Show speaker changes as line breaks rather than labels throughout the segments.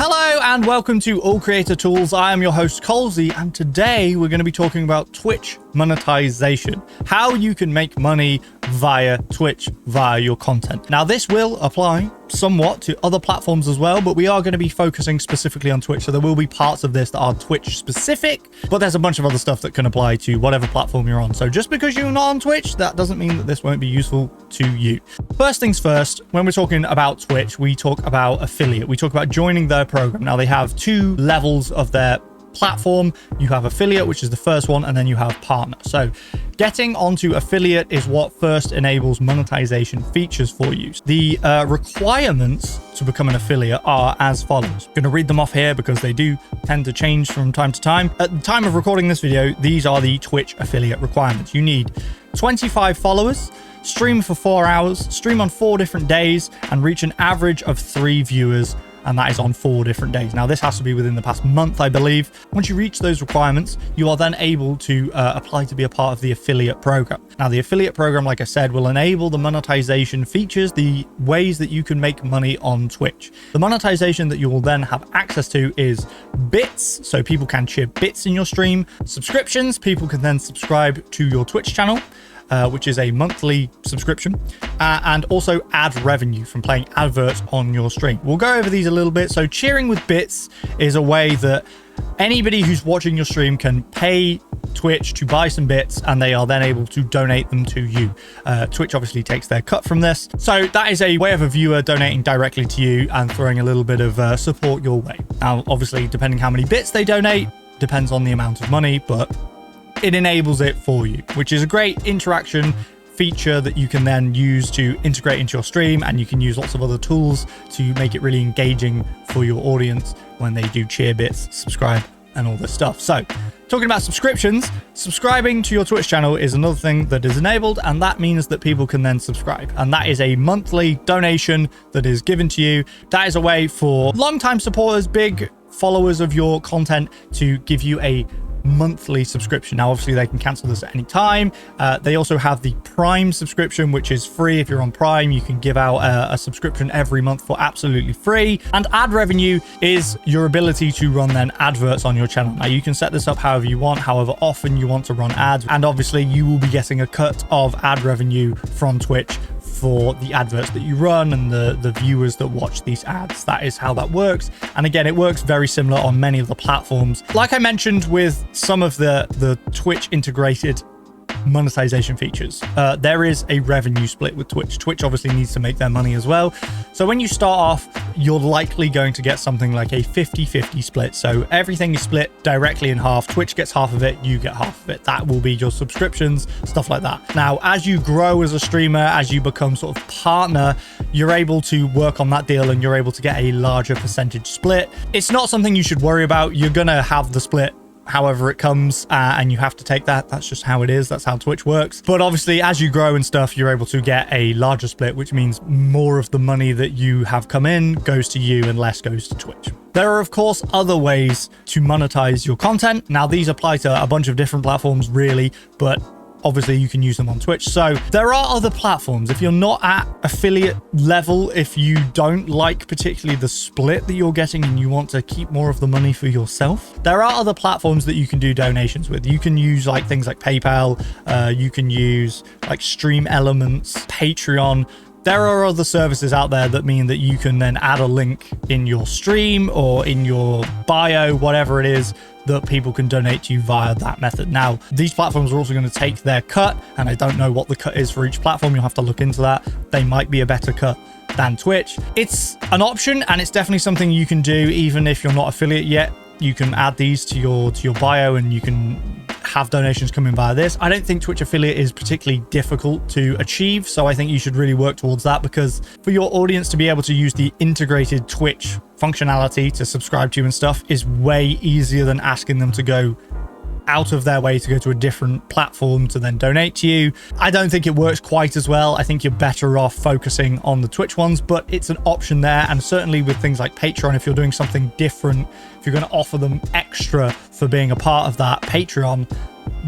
Hello and welcome to All Creator Tools. I am your host Colsey, and today we're going to be talking about Twitch monetization, how you can make money via Twitch via your content. Now this will apply somewhat to other platforms as well, but we are going to be focusing specifically on Twitch, so there will be parts of this that are Twitch specific, but there's a bunch of other stuff that can apply to whatever platform you're on. So just because you're not on Twitch, that doesn't mean that this won't be useful to you. First things first, when we're talking about Twitch, we talk about affiliate. We talk about joining their program. Now they have two levels of their platform. You have affiliate, which is the first one, and then you have partner. So getting onto affiliate is what first enables monetization features for you. The requirements to become an affiliate are as follows. I'm going to read them off here because they do tend to change from time to time. At the time of recording this video, these are the Twitch affiliate requirements. You need 25 followers, stream for 4 hours, stream on 4 different days, and reach an average of 3 viewers, and that is on 4 different days. Now, this has to be within the past month, I believe. Once you reach those requirements, you are then able to apply to be a part of the affiliate program. Now, the affiliate program, like I said, will enable the monetization features, the ways that you can make money on Twitch. The monetization that you will then have access to is bits, so people can cheer bits in your stream. Subscriptions, people can then subscribe to your Twitch channel, which is a monthly subscription, and also ad revenue from playing adverts on your stream. We'll go over these a little bit. So cheering with bits is a way that anybody who's watching your stream can pay Twitch to buy some bits, and they are then able to donate them to you. Twitch obviously takes their cut from this. So that is a way of a viewer donating directly to you and throwing a little bit of support your way. Now, obviously, depending how many bits they donate, depends on the amount of money, but it enables it for you, which is a great interaction feature that you can then use to integrate into your stream, and you can use lots of other tools to make it really engaging for your audience when they do cheer bits, subscribe, and all this stuff. So talking about subscriptions, subscribing to your Twitch channel is another thing that is enabled, and that means that people can then subscribe, and that is a monthly donation that is given to you. That is a way for longtime supporters, big followers of your content, to give you a monthly subscription. Now, obviously, they can cancel this at any time. They also have the Prime subscription, which is free. If you're on Prime, you can give out a subscription every month for absolutely free. And ad revenue is your ability to run then adverts on your channel. Now, you can set this up however you want, however often you want to run ads, and obviously you will be getting a cut of ad revenue from Twitch for the adverts that you run and the viewers that watch these ads. That is how that works. And again, it works very similar on many of the platforms. Like I mentioned with some of the Twitch integrated monetization features, there is a revenue split with Twitch. Twitch obviously needs to make their money as well. So when you start off, you're likely going to get something like a 50-50 split. So everything is split directly in half. Twitch gets half of it, you get half of it. That will be your subscriptions, stuff like that. Now, as you grow as a streamer, as you become sort of partner, you're able to work on that deal and you're able to get a larger percentage split. It's not something you should worry about. You're gonna have the split however it comes, and you have to take that. That's just how it is. That's how Twitch works. But obviously, as you grow and stuff, you're able to get a larger split, which means more of the money that you have come in goes to you and less goes to Twitch. There are, of course, other ways to monetize your content. Now, these apply to a bunch of different platforms, really, but obviously you can use them on Twitch. So there are other platforms. If you're not at affiliate level, if you don't like particularly the split that you're getting and you want to keep more of the money for yourself, there are other platforms that you can do donations with. You can use like things like PayPal, you can use like Stream Elements, Patreon. There are other services out there that mean that you can then add a link in your stream or in your bio, whatever it is, that people can donate to you via that method. Now, these platforms are also going to take their cut, and I don't know what the cut is for each platform. You'll have to look into that. They might be a better cut than Twitch. It's an option, and it's definitely something you can do even if you're not affiliate yet. You can add these to your bio, and you can have donations come in via this. I don't think Twitch affiliate is particularly difficult to achieve, so I think you should really work towards that, because for your audience to be able to use the integrated Twitch functionality to subscribe to you and stuff is way easier than asking them to go out of their way to go to a different platform to then donate to you. I don't think it works quite as well. I think you're better off focusing on the Twitch ones, but it's an option there. And certainly with things like Patreon, if you're doing something different, if you're going to offer them extra for being a part of that, Patreon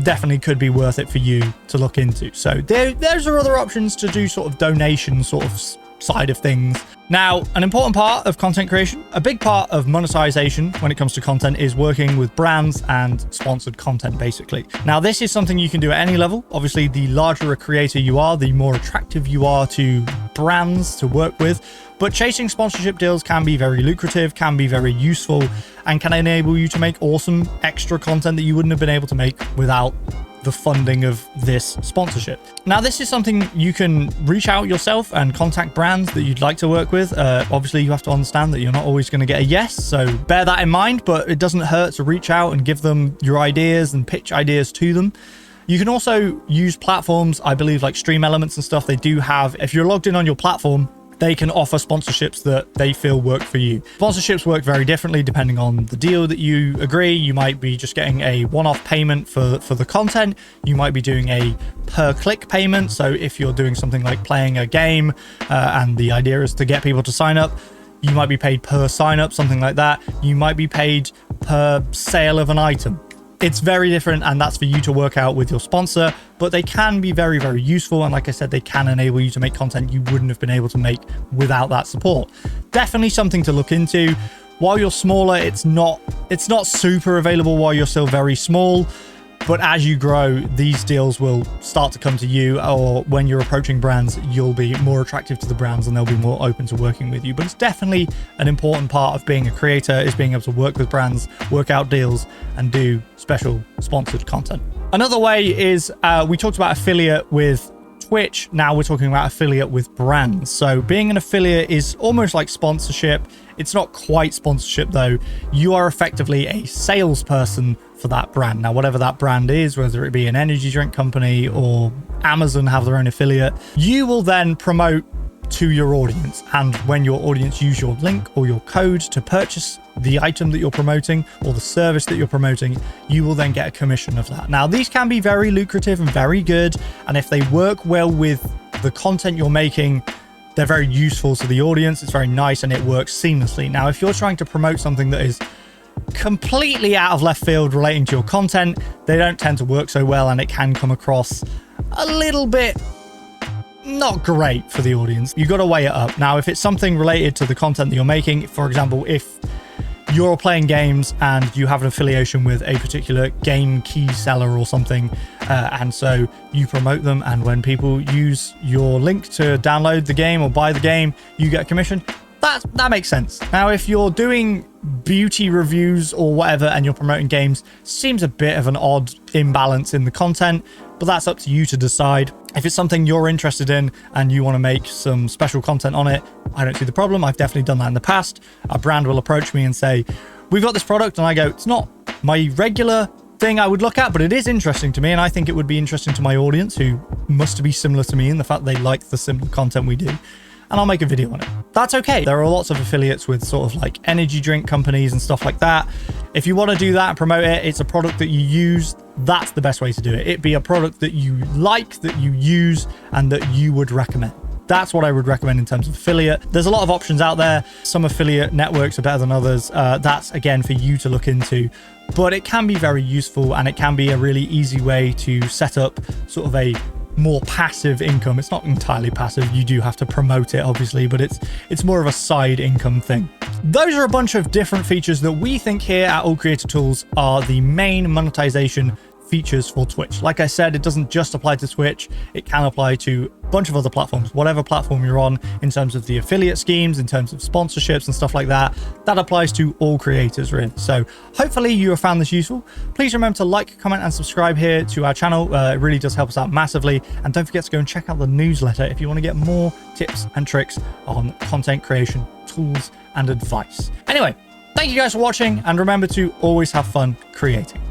definitely could be worth it for you to look into. So those are other options to do sort of donation sort of side of things. Now, an important part of content creation, a big part of monetization when it comes to content, is working with brands and sponsored content, basically. Now, this is something you can do at any level. Obviously, the larger a creator you are, the more attractive you are to brands to work with. But chasing sponsorship deals can be very lucrative, can be very useful, and can enable you to make awesome extra content that you wouldn't have been able to make without the funding of this sponsorship. Now, this is something you can reach out yourself and contact brands that you'd like to work with. Obviously, you have to understand that you're not always going to get a yes, so bear that in mind, but it doesn't hurt to reach out and give them your ideas and pitch ideas to them. You can also use platforms, I believe, like Stream Elements and stuff. They do have, if you're logged in on your platform, they can offer sponsorships that they feel work for you. Sponsorships work very differently depending on the deal that you agree. You might be just getting a one-off payment for the content. You might be doing a per-click payment. So if you're doing something like playing a game and the idea is to get people to sign up, you might be paid per sign-up, something like that. You might be paid per sale of an item. It's very different, and that's for you to work out with your sponsor, but they can be very, very useful. And like I said, they can enable you to make content you wouldn't have been able to make without that support. Definitely something to look into. While you're smaller, it's not super available while you're still very small. But as you grow, these deals will start to come to you, or when you're approaching brands, you'll be more attractive to the brands and they'll be more open to working with you. But it's definitely an important part of being a creator, is being able to work with brands, work out deals, and do special sponsored content. Another way is we talked about affiliate with Twitch. Now we're talking about affiliate with brands. So being an affiliate is almost like sponsorship. It's not quite sponsorship though. You are effectively a salesperson for that brand. Now, whatever that brand is, whether it be an energy drink company or Amazon have their own affiliate, you will then promote to your audience. And when your audience use your link or your code to purchase the item that you're promoting or the service that you're promoting, you will then get a commission of that. Now, these can be very lucrative and very good. And if they work well with the content you're making, they're very useful to the audience. It's very nice and it works seamlessly. Now, if you're trying to promote something that is completely out of left field relating to your content, they don't tend to work so well, and it can come across a little bit not great for the audience. You've got to weigh it up. Now, if it's something related to the content that you're making, for example, if you're playing games and you have an affiliation with a particular game key seller or something, and so you promote them, and when people use your link to download the game or buy the game, you get a commission. That makes sense. Now, if you're doing beauty reviews or whatever and you're promoting games, seems a bit of an odd imbalance in the content, but that's up to you to decide. If it's something you're interested in and you want to make some special content on it, I don't see the problem. I've definitely done that in the past. A brand will approach me and say, we've got this product, and I go, it's not my regular thing I would look at, but it is interesting to me, and I think it would be interesting to my audience, who must be similar to me in the fact they like the similar content we do, and I'll make a video on it. That's okay. There are lots of affiliates with sort of like energy drink companies and stuff like that. If you want to do that and promote it, it's a product that you use, that's the best way to do it. It'd be a product that you like, that you use, and that you would recommend. That's what I would recommend in terms of affiliate. There's a lot of options out there. Some affiliate networks are better than others. That's, again, for you to look into. But it can be very useful, and it can be a really easy way to set up sort of a more passive income. It's not entirely passive. You do have to promote it, obviously, but it's more of a side income thing. Those are a bunch of different features that we think here at All Creator Tools are the main monetization features for Twitch. Like I said, it doesn't just apply to Twitch. It can apply to a bunch of other platforms, whatever platform you're on, in terms of the affiliate schemes, in terms of sponsorships and stuff like that. That applies to all creators, really. So hopefully you have found this useful. Please remember to like, comment, and subscribe here to our channel. It really does help us out massively. And don't forget to go and check out the newsletter if you want to get more tips and tricks on content creation, tools, and advice. Anyway, thank you guys for watching, and remember to always have fun creating.